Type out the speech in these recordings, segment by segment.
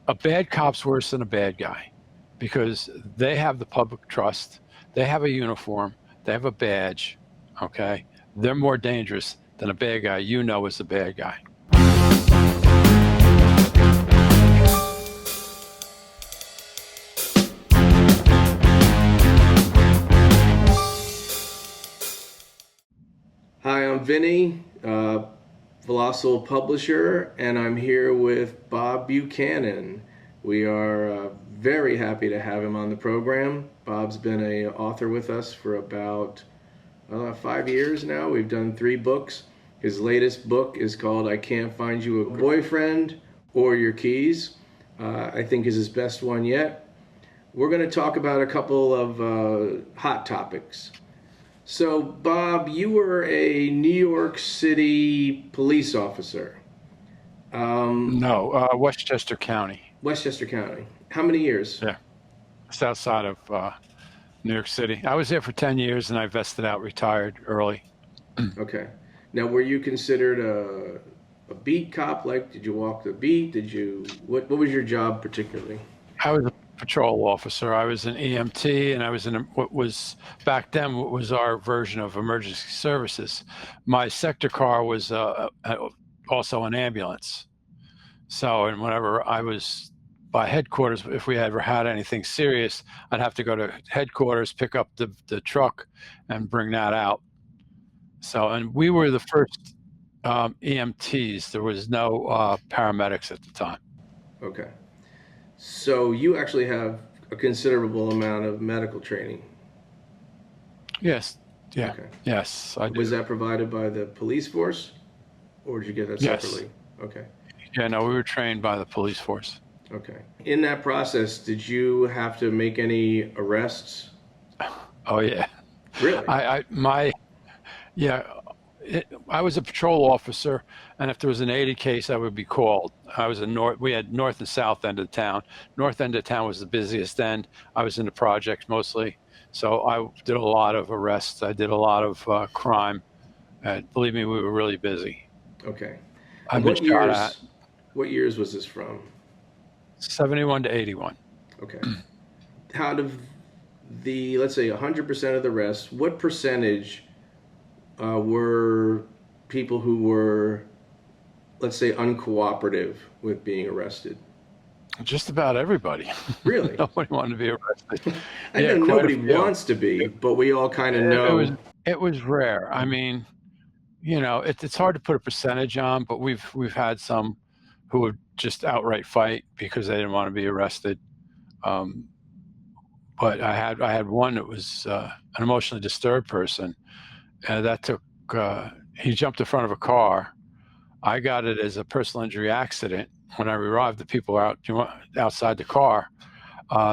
a bad cop's worse than a bad guy because they have the public trust. They have a uniform. They have a badge. Okay. They're more dangerous than a bad guy you know is a bad guy. Hi, I'm Vinnie, Volossal publisher, and I'm here with Bob Buchanan. We are very happy to have him on the program. Bob's been an author with us for about 5 years now. We've done 3 books. His latest book is called I Can't Find You a Boyfriend or Your Keys. I think is his best one yet. We're going to talk about a couple of hot topics. So, Bob, you were a New York City police officer. No, Westchester County. Westchester County. How many years? Yeah. It's outside of New York City. I was there for 10 years and I vested out, retired early. Okay. Now, were you considered a beat cop? Like, did you walk the beat? What was your job particularly? I was a patrol officer. I was an EMT, and I was in what was back then what was our version of emergency services. My sector car was also an ambulance. So, and whenever I was by headquarters, if we ever had anything serious, I'd have to go to headquarters, pick up the truck, and bring that out. So, and we were the first EMTs. There was no paramedics at the time. Okay. So you actually have a considerable amount of medical training. Yes. Yeah. Okay. Yes, I do. Was that provided by the police force, or did you get that separately? Yes. Okay. Yeah, no, we were trained by the police force. Okay. In that process, did you have to make any arrests? Oh yeah. Really? I was a patrol officer, and if there was an 80 case, I would be called. We had north and south end of town. North end of town was the busiest end. I was in the projects mostly, so I did a lot of arrests. I did a lot of crime. Believe me, we were really busy. Okay. I've been shot at. What years was this from? 71 to 81. Okay. Out of the, let's say, 100% of the arrests, what percentage were people who were, let's say, uncooperative with being arrested? Just about everybody. Really? Nobody wanted to be arrested. I know nobody wants to be, but we all kind of know. It was rare. I mean, it's hard to put a percentage on, but we've had some who would just outright fight because they didn't want to be arrested. But I had one that was an emotionally disturbed person. That took, he jumped in front of a car. I got it as a personal injury accident. When I arrived, the people were outside the car.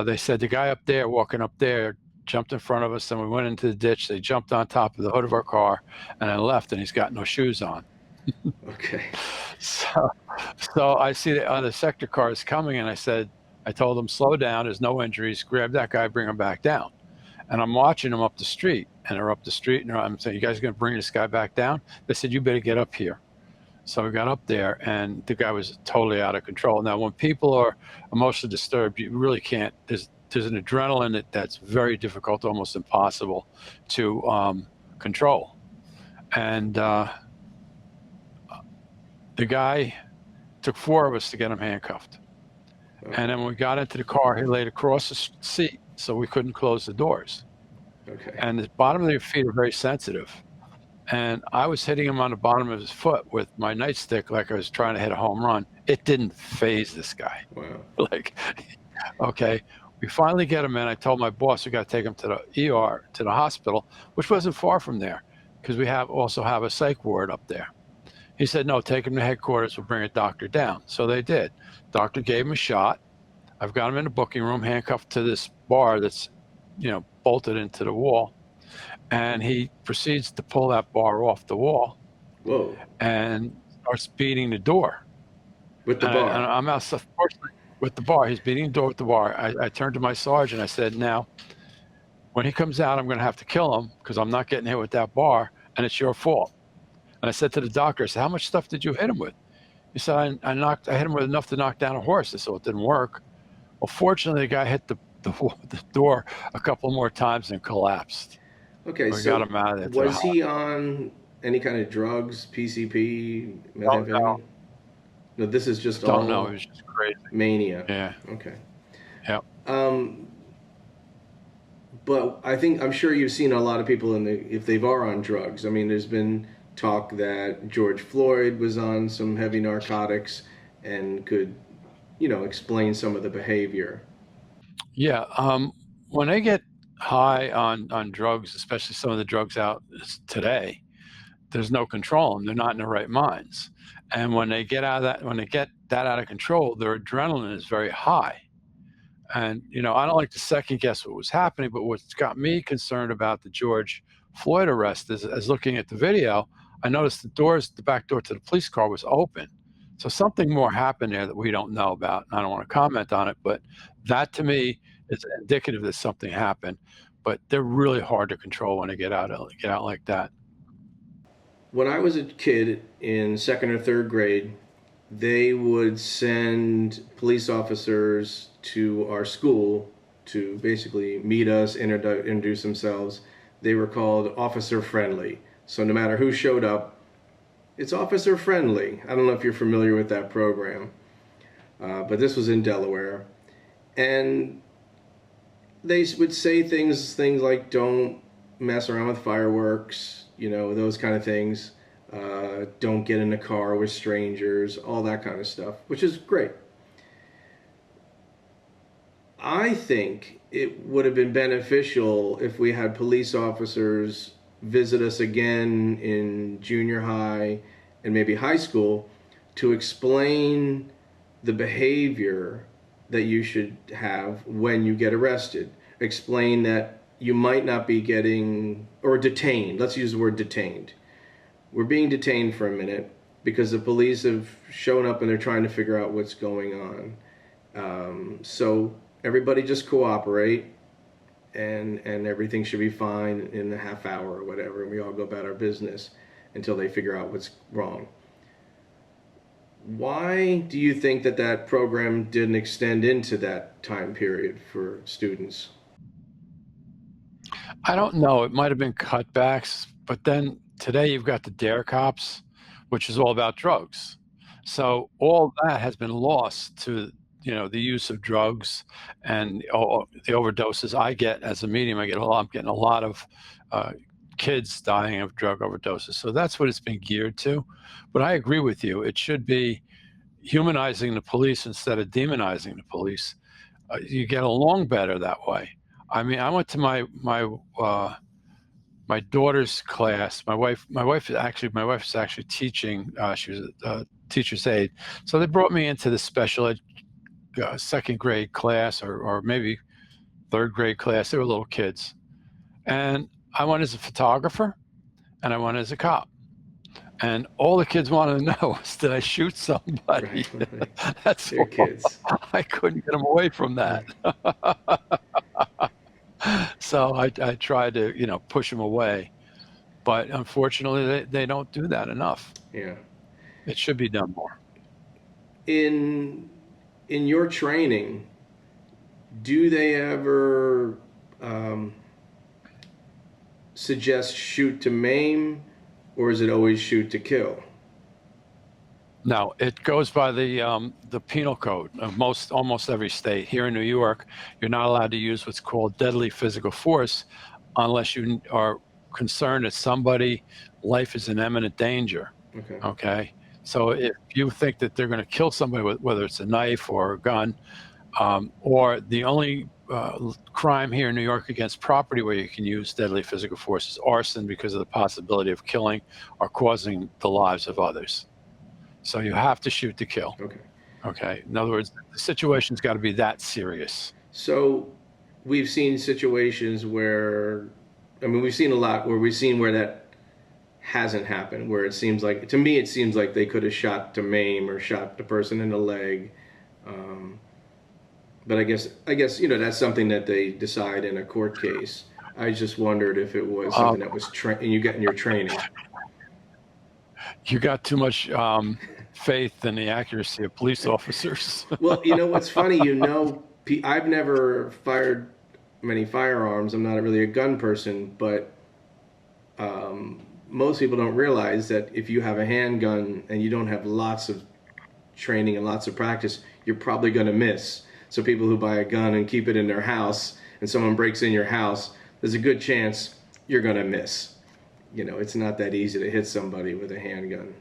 They said the guy up there, walking up there, jumped in front of us, and we went into the ditch. They jumped on top of the hood of our car, and I left, and he's got no shoes on. Okay. So I see the other sector cars coming, and I told them, slow down, there's no injuries, grab that guy, bring him back down. And I'm watching them up the street, and they're up the street, and I'm saying, you guys are going to bring this guy back down? They said, you better get up here. So we got up there, and the guy was totally out of control. Now, when people are emotionally disturbed, you really can't, there's an adrenaline that's very difficult, almost impossible to control. And the guy took 4 of us to get him handcuffed. Okay. And then when we got into the car, he laid across the seat, so we couldn't close the doors. Okay. And the bottom of their feet are very sensitive. And I was hitting him on the bottom of his foot with my nightstick like I was trying to hit a home run. It didn't faze this guy. Wow. Okay. We finally get him in. I told my boss we got to take him to the ER, to the hospital, which wasn't far from there because we also have a psych ward up there. He said, no, take him to headquarters. We'll bring a doctor down. So they did. Doctor gave him a shot. I've got him in the booking room, handcuffed to this bar that's, bolted into the wall. And he proceeds to pull that bar off the wall. Whoa. And starts beating the door. With the bar? And I'm outside, fortunately, with the bar. He's beating the door with the bar. I turned to my sergeant. I said, now, when he comes out, I'm going to have to kill him because I'm not getting hit with that bar, and it's your fault. And I said to the doctor, I said, how much stuff did you hit him with? He said, I hit him with enough to knock down a horse. I said, well, it didn't work. Well, fortunately, the guy hit the door a couple more times and collapsed. Okay, We got so him out of there to the was hospital. he on any kind of drugs, PCP, Don't know. methamphetamine? No, this is just Don't know. It all was just crazy. mania. Yeah. Okay. Yeah. Um, but I'm sure you've seen a lot of people if they are on drugs. I mean, there's been talk that George Floyd was on some heavy narcotics and could, explain some of the behavior. Yeah. When they get high on drugs, especially some of the drugs out today, there's no control them. They're not in their right minds. And when they get that out of control, their adrenaline is very high. And, I don't like to second guess what was happening, but what's got me concerned about the George Floyd arrest is, as looking at the video, I noticed the back door to the police car was open. So something more happened there that we don't know about. And I don't want to comment on it, but that to me is indicative that something happened. But they're really hard to control when they get out like that. When I was a kid in second or third grade, they would send police officers to our school to basically meet us, introduce themselves. They were called officer friendly. So no matter who showed up, it's officer friendly. I don't know if you're familiar with that program, but this was in Delaware. And they would say things like don't mess around with fireworks, those kind of things. Don't get in a car with strangers, all that kind of stuff, which is great. I think it would have been beneficial if we had police officers visit us again in junior high and maybe high school to explain the behavior that you should have when you get arrested. Explain that you might not be getting, or detained. Let's use the word detained. We're being detained for a minute because the police have shown up and they're trying to figure out what's going on. So everybody just cooperate and everything should be fine in a half hour or whatever, and we all go about our business until they figure out what's wrong. Why do you think that program didn't extend into that time period for students? I don't know. It might have been cutbacks, but then today you've got the Dare Cops, which is all about drugs. So all that has been lost to the use of drugs and the overdoses. I get as a medium, I'm getting a lot of kids dying of drug overdoses. So that's what it's been geared to. But I agree with you. It should be humanizing the police instead of demonizing the police. You get along better that way. I mean, I went to my daughter's class. My wife is actually teaching. She was a teacher's aide. So they brought me into the special ed second grade class or maybe third grade class. They were little kids. And I went as a photographer and I went as a cop. And all the kids wanted to know was, did I shoot somebody? Right. That's They're all. kids. I couldn't get them away from that. So I tried to, push them away. But unfortunately, they don't do that enough. Yeah. It should be done more. In your training, do they ever suggest shoot to maim, or is it always shoot to kill? No, it goes by the penal code of almost every state. Here in New York, you're not allowed to use what's called deadly physical force unless you are concerned that somebody's life is in imminent danger. Okay. Okay. So if you think that they're going to kill somebody with whether it's a knife or a gun, or the only crime here in New York against property where you can use deadly physical force is arson because of the possibility of killing or causing the lives of others. So you have to shoot to kill. Okay. Okay. In other words, the situation's got to be that serious. So we've seen situations where, we've seen a lot where that hasn't happened, where it seems like they could have shot to maim or shot the person in the leg. But I guess that's something that they decide in a court case. I just wondered if it was something that was you got in your training. You got too much faith in the accuracy of police officers. Well, what's funny, I've never fired many firearms. I'm not really a gun person, but most people don't realize that if you have a handgun and you don't have lots of training and lots of practice, you're probably going to miss. So people who buy a gun and keep it in their house and someone breaks in your house, there's a good chance you're going to miss. It's not that easy to hit somebody with a handgun.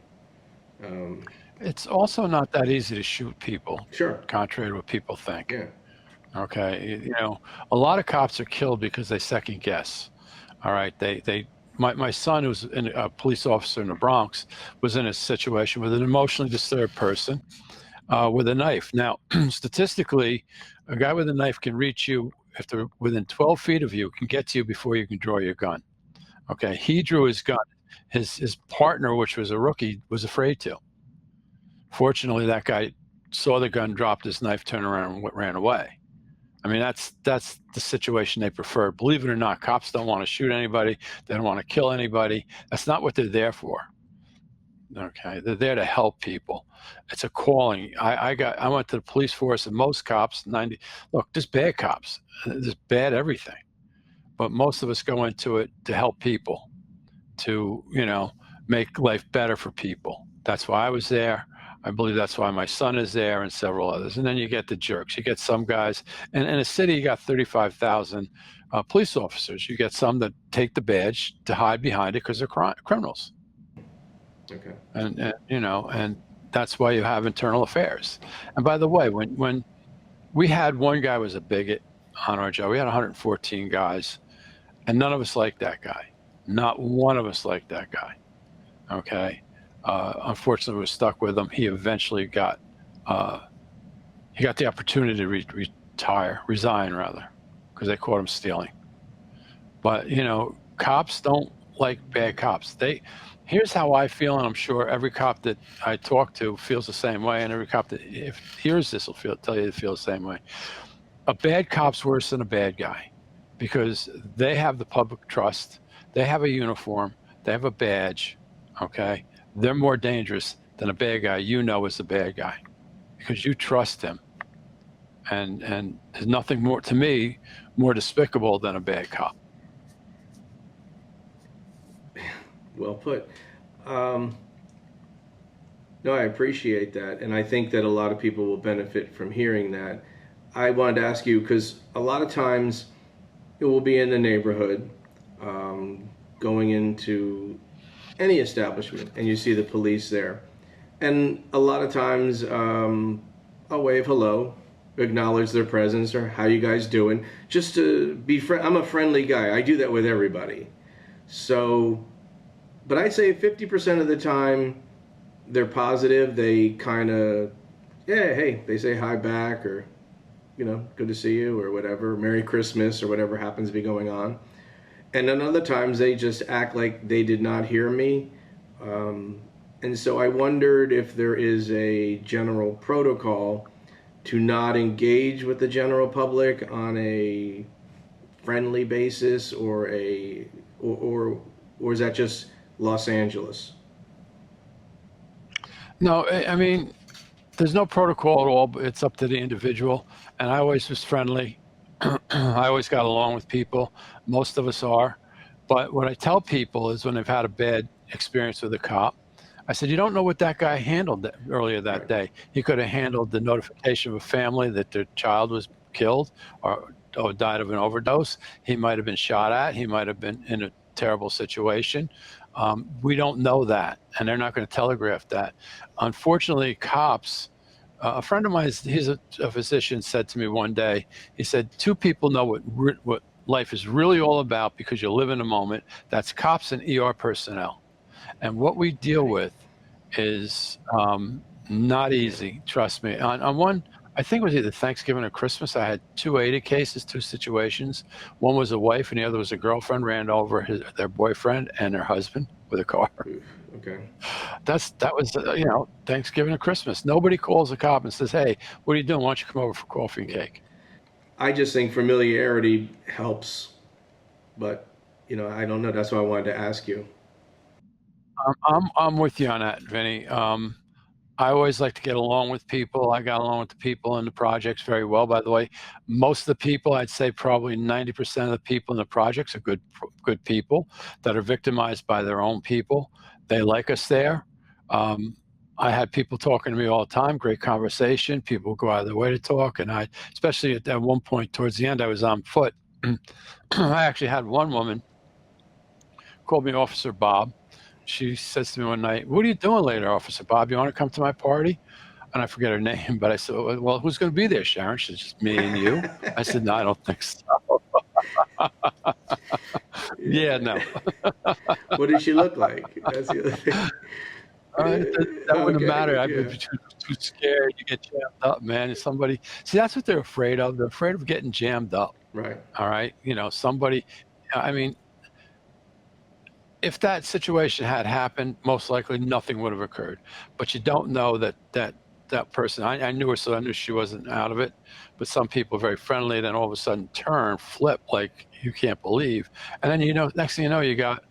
It's also not that easy to shoot people, Sure. contrary to what people think. Yeah. Okay. A lot of cops are killed because they second guess. All right. My son, who's a police officer in the Bronx, was in a situation with an emotionally disturbed person with a knife. Now, statistically, a guy with a knife can reach you if they're within 12 feet of you, can get to you before you can draw your gun. Okay. He drew his gun. His partner, which was a rookie, was afraid to. Fortunately, that guy saw the gun, dropped his knife, turned around, and ran away. I mean, that's the situation they prefer. Believe it or not, cops don't want to shoot anybody. They don't want to kill anybody. That's not what they're there for. Okay, they're there to help people. It's a calling. I went to the police force, and most cops, look, there's bad cops. There's bad everything. But most of us go into it to help people, to, make life better for people. That's why I was there. I believe that's why my son is there and several others. And then you get the jerks. You get some guys. And in a city, you got 35,000 police officers. You get some that take the badge to hide behind it because they're criminals. Okay. And that's why you have internal affairs. And by the way, when we had one guy was a bigot on our job, we had 114 guys, and none of us liked that guy. Not one of us liked that guy. Okay. Unfortunately, we were stuck with him. He eventually got the opportunity to resign rather, because they caught him stealing. But cops don't like bad cops. Here's how I feel, and I'm sure every cop that I talk to feels the same way, and every cop that hears this will tell you they feel the same way. A bad cop's worse than a bad guy, because they have the public trust. They have a uniform. They have a badge. Okay. They're more dangerous than a bad guy is a bad guy, because you trust him. And there's nothing more, to me, more despicable than a bad cop. Well put. No, I appreciate that. And I think that a lot of people will benefit from hearing that. I wanted to ask you, because a lot of times it will be in the neighborhood, going into any establishment, and you see the police there. And a lot of times I'll wave hello, acknowledge their presence, or how you guys doing, just to be I'm a friendly guy. I do that with everybody. So, but I'd say 50% of the time they're positive. They kind of, yeah, hey, they say hi back, or, good to see you, or whatever, Merry Christmas, or whatever happens to be going on. And then other times they just act like they did not hear me. And so I wondered if there is a general protocol to not engage with the general public on a friendly basis, or is that just Los Angeles? No, I mean, there's no protocol at all, but it's up to the individual. And I always was friendly. I always got along with people. Most of us are. But what I tell people is, when they've had a bad experience with a cop, I said, you don't know what that guy handled earlier that day. He could have handled the notification of a family that their child was killed or died of an overdose. He might have been shot at. He might have been in a terrible situation. We don't know that, and they're not going to telegraph that. Unfortunately, cops, a friend of mine, he's a physician, said to me one day, he said, two people know what life is really all about, because you live in the moment. That's cops and ER personnel. And what we deal with is not easy, trust me. On one, I think it was either Thanksgiving or Christmas, I had 280 cases, two situations. One was a wife and the other was a girlfriend ran over their boyfriend and their husband with a car. Okay. That was Thanksgiving and Christmas. Nobody calls a cop and says, hey, what are you doing? Why don't you come over for coffee and cake? I just think familiarity helps, but I don't know. That's why I wanted to ask you. I'm with you on that, Vinnie. I always like to get along with people. I got along with the people in the projects very well, by the way. Most of the people, I'd say probably 90% of the people in the projects are good people that are victimized by their own people. They like us there. Um, I had people talking to me all the time, great conversation. People go out of their way to talk. And I, especially at one point towards the end, I was on foot. I actually had one woman called me Officer Bob. She says to me one night, "What are you doing later, Officer Bob? You want to come to my party?" And I forget her name, but I said, "Well, who's going to be there, Sharon?" She said, "Just me and you." I said, "No, I don't think so." Yeah, no. What does she look like? That's the other thing. That wouldn't Okay, matter. I'd be yeah, too scared. You get jammed up, man. Somebody, see, that's what they're afraid of. They're afraid of getting jammed up. right. All right. Somebody, I mean, if that situation had happened, most likely nothing would have occurred. But you don't know that person. I knew her, so I knew she wasn't out of it. But some people are very friendly, then all of a sudden flip like you can't believe, and then next thing you know, you got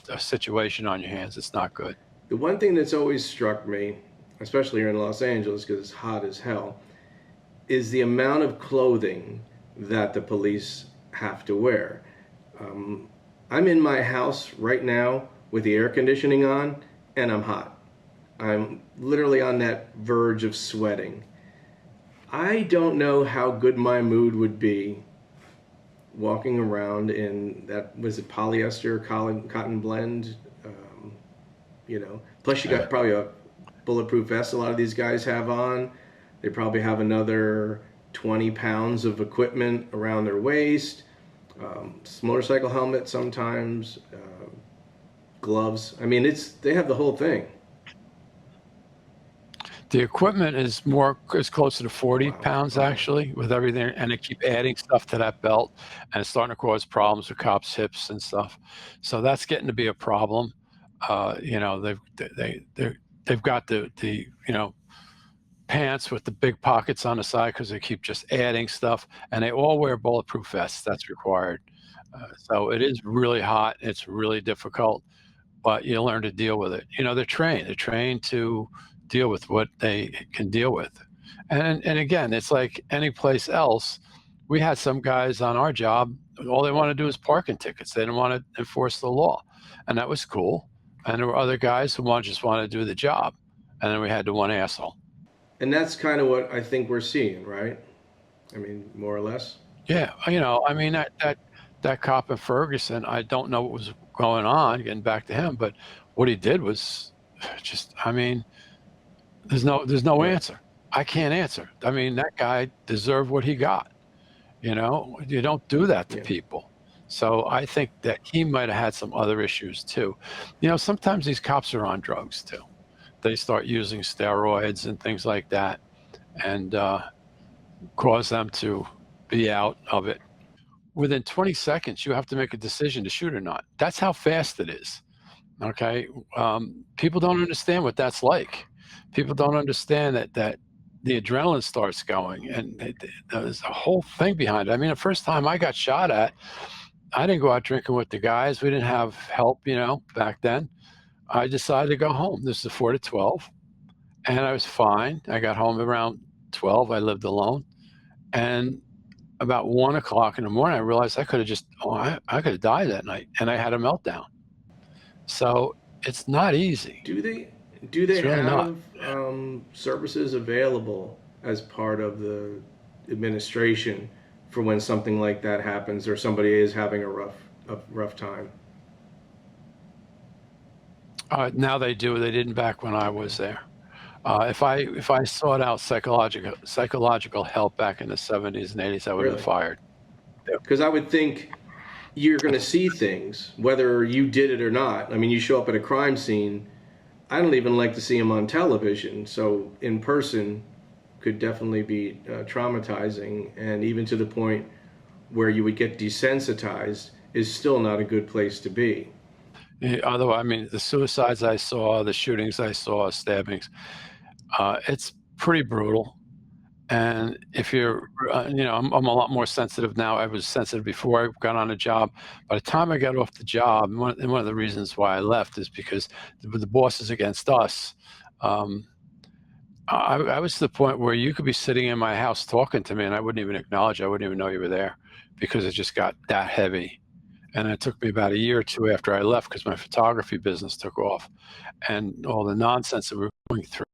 a situation on your hands. It's not good. The one thing that's always struck me, especially here in Los Angeles, because it's hot as hell, is the amount of clothing that the police have to wear. Um, I'm in my house right now with the air conditioning on, and I'm hot. I'm literally on that verge of sweating. I don't know how good my mood would be walking around in that, was it polyester cotton blend? Plus you got probably a bulletproof vest a lot of these guys have on. They probably have another 20 pounds of equipment around their waist, motorcycle helmet sometimes, gloves. I mean, they have the whole thing. The equipment is closer to 40 Wow. pounds Okay. actually, with everything, and they keep adding stuff to that belt, and it's starting to cause problems with cops' hips and stuff. So that's getting to be a problem. They've got the pants with the big pockets on the side because they keep just adding stuff, and they all wear bulletproof vests. That's required. So it is really hot. It's really difficult, but you learn to deal with it. They're trained. They're trained to deal with what they can deal with. And again, it's like any place else. We had some guys on our job, all they want to do is parking tickets. They didn't want to enforce the law. And that was cool. And there were other guys who just wanted to do the job. And then we had the one asshole. And that's kind of what I think we're seeing, right? I mean, more or less. Yeah, I mean that cop in Ferguson, I don't know what was going on, getting back to him, but what he did was just, I mean, there's no Yeah. answer. I can't answer. I mean, that guy deserved what he got. You don't do that to Yeah. people. So I think that he might have had some other issues too. Sometimes these cops are on drugs too. They start using steroids and things like that, and cause them to be out of it. Within 20 seconds, you have to make a decision to shoot or not. That's how fast it is. Okay. People don't understand what that's like. People don't understand that the adrenaline starts going, and there's a whole thing behind it. I mean, the first time I got shot at, I didn't go out drinking with the guys. We didn't have help, back then. I decided to go home. This is 4 to 12, and I was fine. I got home around 12. I lived alone, and about 1 o'clock in the morning, I realized I could have I could have died that night, and I had a meltdown. So it's not easy. Do they It's really not. have services available as part of the administration for when something like that happens or somebody is having a rough time? Now they do. They didn't back when I was there. If I sought out psychological help back in the 70s and 80s, I would have been Really? fired. Yeah. Because I would think you're going to see things whether you did it or not. I mean, you show up at a crime scene. I don't even like to see them on television. So in person could definitely be traumatizing, and even to the point where you would get desensitized is still not a good place to be. Although, I mean, the suicides I saw, the shootings I saw, stabbings, it's pretty brutal. And if I'm a lot more sensitive now. I was sensitive before I got on a job. By the time I got off the job, and one of the reasons why I left is because the boss is against us. I was to the point where you could be sitting in my house talking to me and I wouldn't even acknowledge, I wouldn't even know you were there because it just got that heavy. And it took me about a year or two after I left because my photography business took off and all the nonsense that we were going through,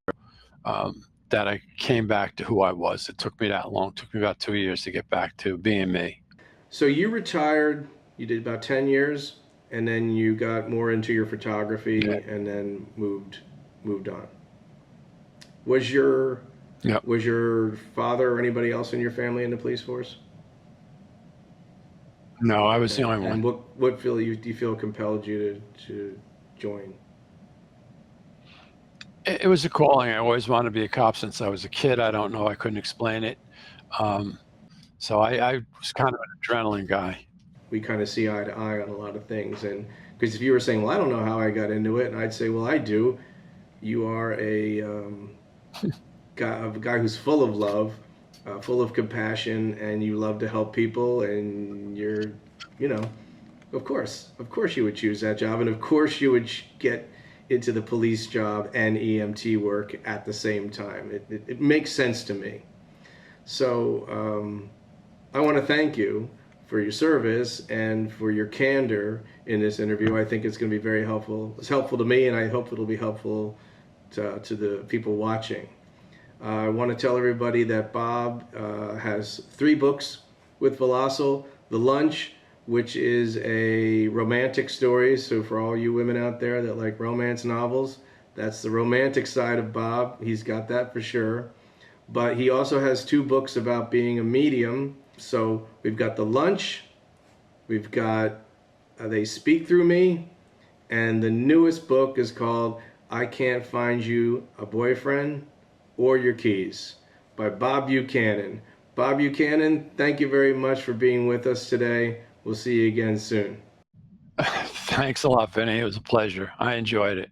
that I came back to who I was. It took me that long. It took me about 2 years to get back to being me. So you retired, you did about 10 years, and then you got more into your Yeah. photography and then moved on. Was your Yep. was your father or anybody else in your family in the police force? No, I was the Okay. only And one. what feel you do you feel compelled you to join? It was a calling. I always wanted to be a cop since I was a kid. I don't know. I couldn't explain it. Um, so I was kind of an adrenaline guy. We kind of see eye to eye on a lot of things, and because if you were saying, "Well, I don't know how I got into it," and I'd say, "Well, I do." You are a guy who's full of love, full of compassion, and you love to help people, and you're, you know, of course, you would choose that job, and of course, you would get into the police job and EMT work at the same time. It makes sense to me. So I want to thank you for your service and for your candor in this interview. I think it's going to be very helpful. It's helpful to me, and I hope it'll be helpful to the people watching. I want to tell everybody that Bob has 3 books with Volossal. The Lunch, which is a romantic story. So for all you women out there that like romance novels, that's the romantic side of Bob. He's got that for sure. But he also has 2 books about being a medium. So we've got The Lunch, we've got They Speak Through Me, and the newest book is called I Can't Find You a Boyfriend or Your Keys by Bob Buchanan. Bob Buchanan, thank you very much for being with us today. We'll see you again soon. Thanks a lot, Vinny. It was a pleasure. I enjoyed it.